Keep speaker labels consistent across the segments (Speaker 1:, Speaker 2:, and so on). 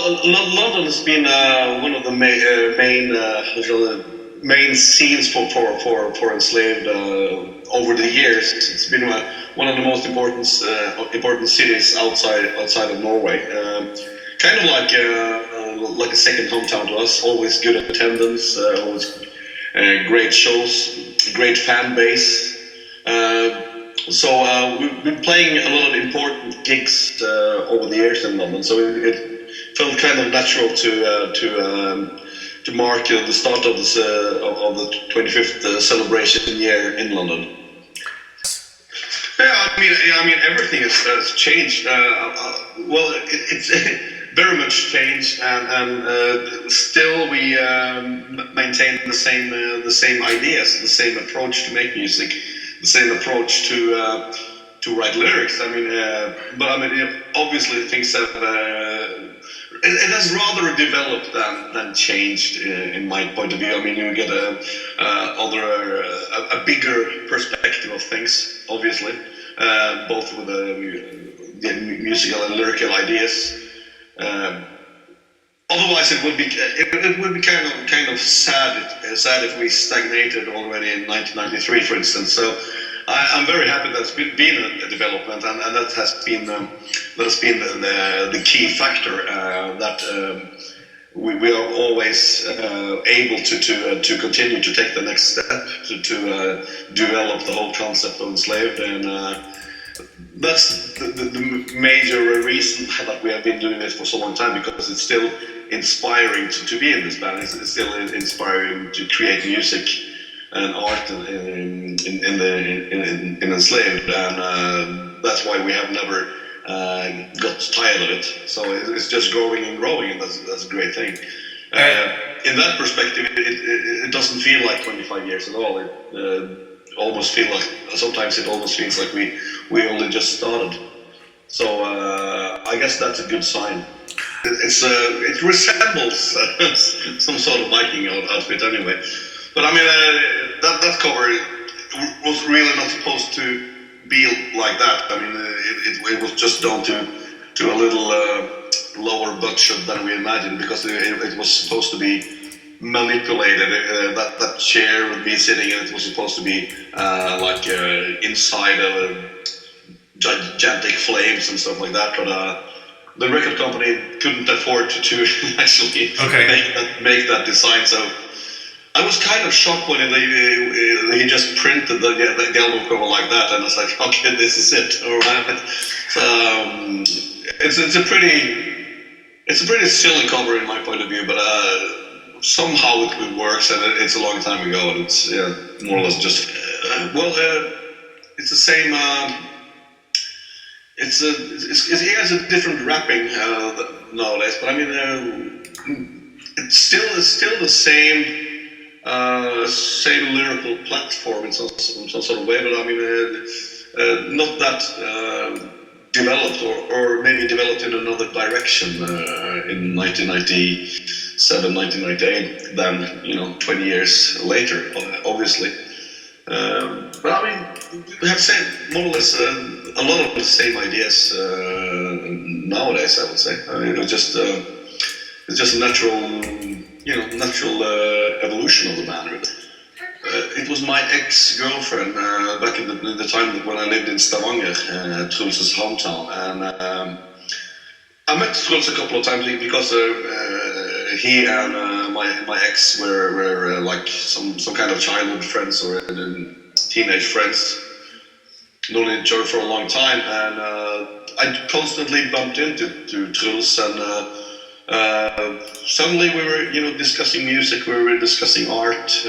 Speaker 1: London has been one of the main scenes for Enslaved over the years. It's been one of the most important cities outside of Norway. Kind of like a second hometown to us. Always good attendance, always great shows, great fan base. So we've been playing a lot of important gigs over the years in London. So it felt kind of natural to mark the start of the 25th celebration year in London. Yeah, I mean everything has changed. Well, it's very much changed, and still we maintain the same ideas, the same approach to make music, the same approach to write lyrics. I mean, but I mean, obviously things have. It has rather developed than changed in my point of view. I mean, you get a bigger perspective of things, obviously, both with the musical and lyrical ideas. Otherwise, it would be kind of sad if we stagnated already in 1993, for instance. So I'm very happy that's been a development, and that has been the key factor that we are always able to continue to take the next step to develop the whole concept of Enslaved, and that's the major reason that we have been doing this for so long time, because it's still inspiring to be in this band. It's still inspiring to create music and art in Enslaved, and that's why we have never got tired of it. So it's just growing and growing, and that's a great thing. In that perspective, it doesn't feel like 25 years at all. It sometimes it almost feels like we only just started. So I guess that's a good sign. It resembles some sort of Viking outfit anyway. But I mean, that cover was really not supposed to be like that. I mean, it was just done to a little lower budget than we imagined, because it was supposed to be manipulated. That chair would be sitting, and it was supposed to be inside of gigantic flames and stuff like that. But the record company couldn't afford to actually make that design. So I was kind of shocked when he just printed the album cover like that, and I was like, okay, this is it. All right. So it's a pretty silly cover in my point of view, but somehow it works, and it's a long time ago, and it's more or less just it's the same. It has a different wrapping nowadays, but I mean it's still the same. Same lyrical platform in some sort of way, but I mean, not that developed, or maybe developed in another direction in 1997, 1998 than 20 years later, obviously. But I mean, we have more or less a lot of the same ideas nowadays, I would say. I mean, it's just a natural evolution of the band. It was my ex-girlfriend back in the time when I lived in Stavanger, Truls' hometown, and I met Truls a couple of times because he and my ex were like some kind of childhood friends or teenage friends, known each other for a long time, and I constantly bumped into Truls, and suddenly we were, discussing music. We were discussing art.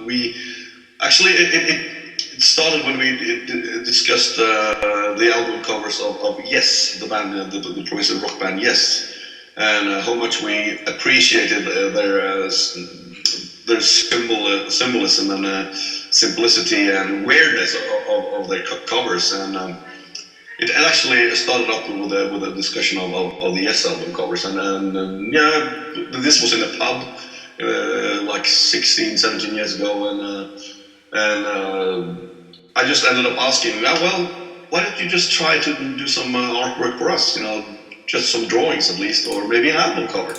Speaker 1: We actually it started when we discussed the album covers of Yes, the band, the progressive rock band Yes, and how much we appreciated their symbolism and simplicity and weirdness of their covers, and. It actually started up with a discussion of the Yes album covers, and this was in a pub like 16, 17 years ago, and I just ended up asking, well, why don't you just try to do some artwork for us? just some drawings at least, or maybe an album cover.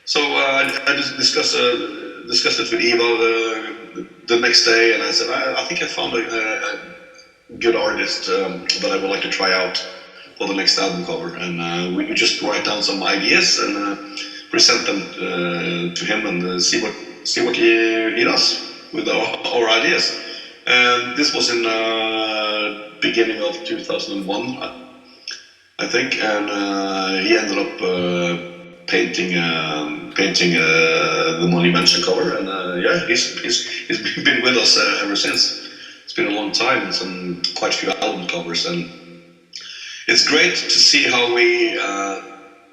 Speaker 1: So I just discussed it with Eva the next day, and I said, I think I found a good artist that I would like to try out for the next album cover, and we could just write down some ideas and present them to him and see what he does with our ideas. And this was in beginning of 2001, I think, and he ended up painting the Monumental cover, and he's been with us ever since. It's been a long time, and quite a few album covers, and it's great to see how we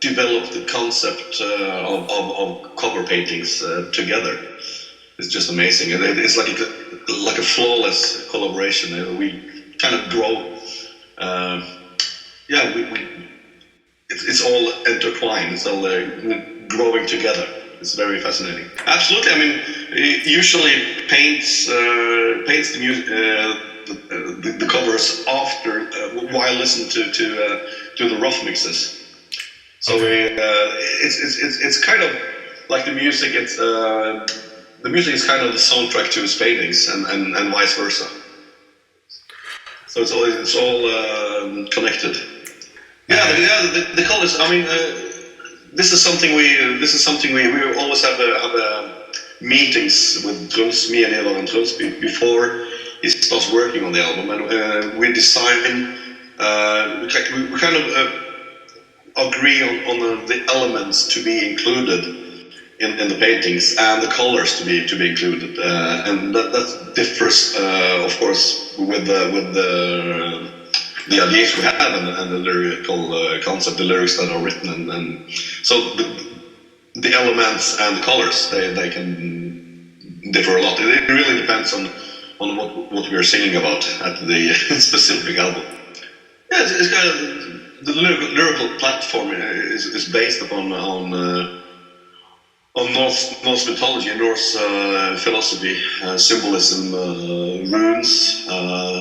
Speaker 1: develop the concept of cover paintings together. It's just amazing. It's like a flawless collaboration. We kind of grow. It's all intertwined. It's all growing together. It's very fascinating. Absolutely. I mean, he usually paints the music, the covers after while listening to the rough mixes. So it's kind of like the music. The music is kind of the soundtrack to his paintings, and vice versa. So it's all connected. The colors. I mean, this is something we always have meetings with Truls, me and Eva and Truls before he starts working on the album, and we design. We kind of agree on the elements to be included in the paintings and the colors to be included, and that differs, of course, with the ideas we have and the lyrical concept, the lyrics that are written, and so the elements and the colors they can differ a lot. It really depends on what we are singing about at the specific album. Yeah, it's kind of the lyrical platform is based upon Norse mythology, Norse philosophy, symbolism, runes,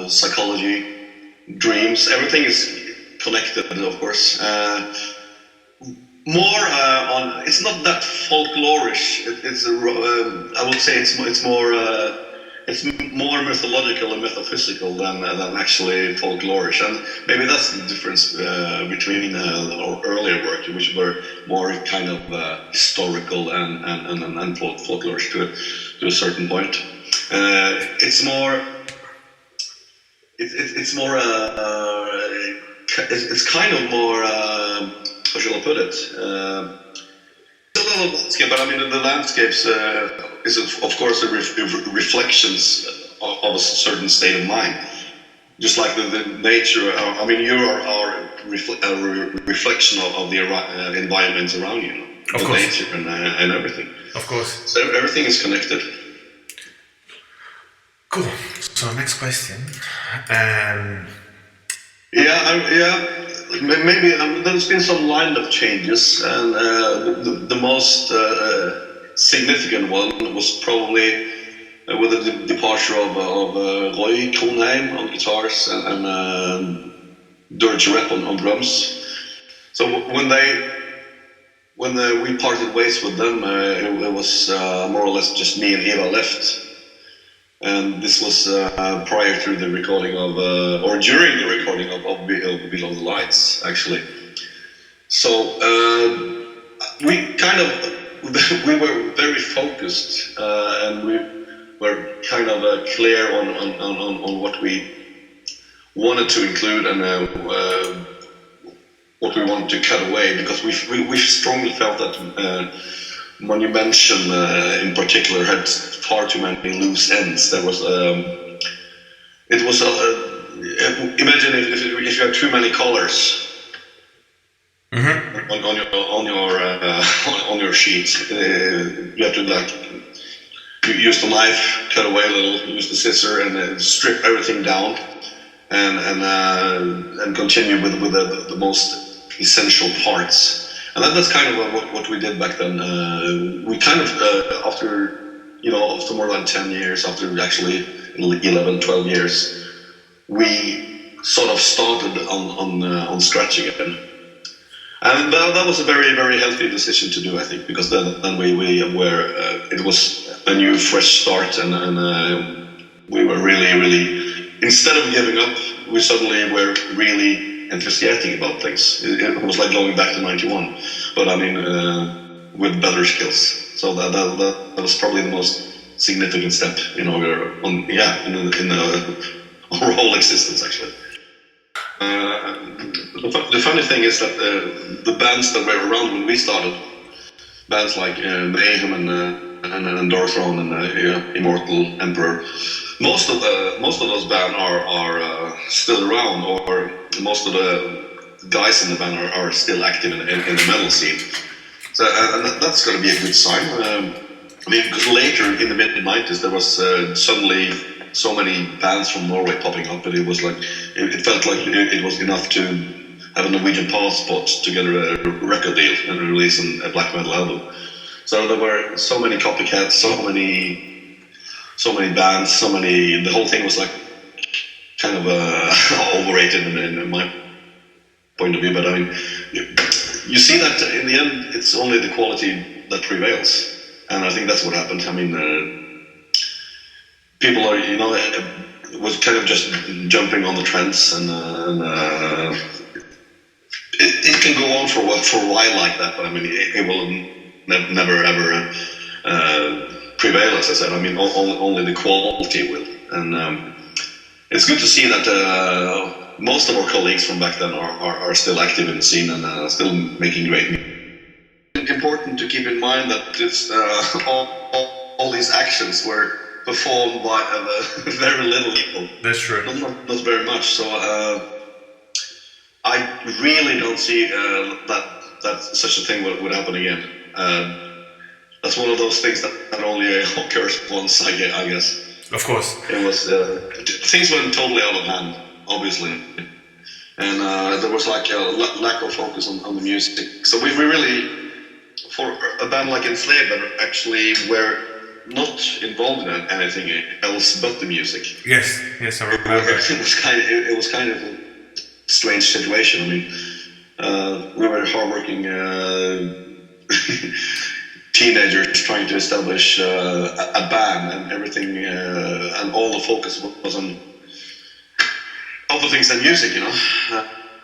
Speaker 1: psychology, dreams. Everything is connected, of course. It's not that folklorish. I would say it's more mythological and metaphysical than actually folklorish, and maybe that's the difference between our earlier work, which were more kind of historical and folklorish to a certain point. It's kind of more. How shall I put it? A little landscape, but I mean the landscapes is of course reflections of a certain state of mind, just like the nature. I mean, you are a reflection of the environment around you, of the course. Nature and everything. Of course. So everything is connected.
Speaker 2: Cool. So next question.
Speaker 1: Maybe there's been some lineup changes, and the most significant one was probably with the departure of Roy Kronheim on guitars and Dirge Rep on drums. So when we parted ways with them, it was more or less just me and Eva left. And this was prior to the recording of, or during the recording of Below the Lights, actually. So we were very focused, and we were kind of clear on what we wanted to include and what we wanted to cut away, because we strongly felt that Monumental in particular had far too many loose ends. There was imagine if you had too many colors on your sheet. You have to use the knife, cut away a little, use the scissor, and strip everything down, and continue with the most essential parts. And that's kind of what we did back then. We kind of, after more than 10 years, after actually 11, 12 years, we sort of started on scratch again. And that was a very, very healthy decision to do, I think, because then we were, it was a new, fresh start, and we were really, instead of giving up, we suddenly were really enthusiastic about things. It was like going back to '91, but I mean, with better skills. So that was probably the most significant step in our whole existence, actually. The funny thing is that the bands that were around when we started, bands like Mayhem and Darkthrone and Immortal Emperor, most of those bands are still around, or most of the guys in the band are still active in the metal scene. So and that's going to be a good sign. I mean, because later in the mid-90s there was suddenly so many bands from Norway popping up, and it was like it felt like it was enough to have a Norwegian passport to get a record deal and release a black metal album. So there were so many copycats, so many bands, the whole thing was like kind of overrated in my point of view. But I mean, you see that in the end, it's only the quality that prevails, and I think that's what happened. I mean. People are, was kind of just jumping on the trends, and it can go on for a while like that. But I mean, it will never ever prevail, as I said. I mean, only the quality will, and it's good to see that most of our colleagues from back then are still active in the scene and still making great music. Important to keep in mind that it's all these actions were performed by very little people.
Speaker 2: That's true.
Speaker 1: Not very much. So I really don't see that such a thing would happen again. That's one of those things that only occurs once, I guess.
Speaker 2: Of course.
Speaker 1: It was things went totally out of hand, obviously, and there was like a lack of focus on the music. So we really, for a band like Enslaved, that actually were not involved in anything else but the music.
Speaker 2: Yes, I remember.
Speaker 1: It was kind of a strange situation. I mean, we were hardworking teenagers trying to establish a band, and everything, and all the focus was on other things than music.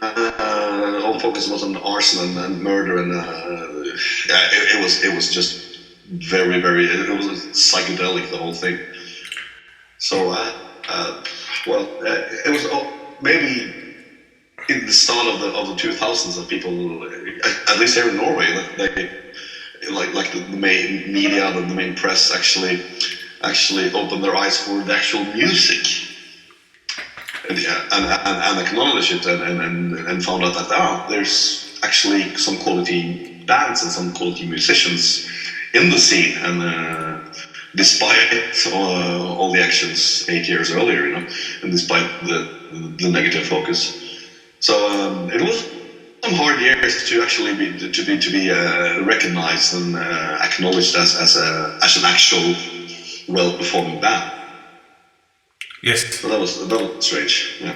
Speaker 1: All the focus was on arson and murder, and it was just. Very, very. It was psychedelic, the whole thing. So, it was maybe in the start of the 2000s that people, at least here in Norway, like the main media, the main press, actually opened their eyes for the actual music, and acknowledged it, and found out that there's actually some quality bands and some quality musicians in the scene, and despite all the actions 8 years earlier, and despite the negative focus, so it was some hard years to actually be recognized and acknowledged as an actual well-performing band.
Speaker 2: Yes.
Speaker 1: So that was strange. Yeah.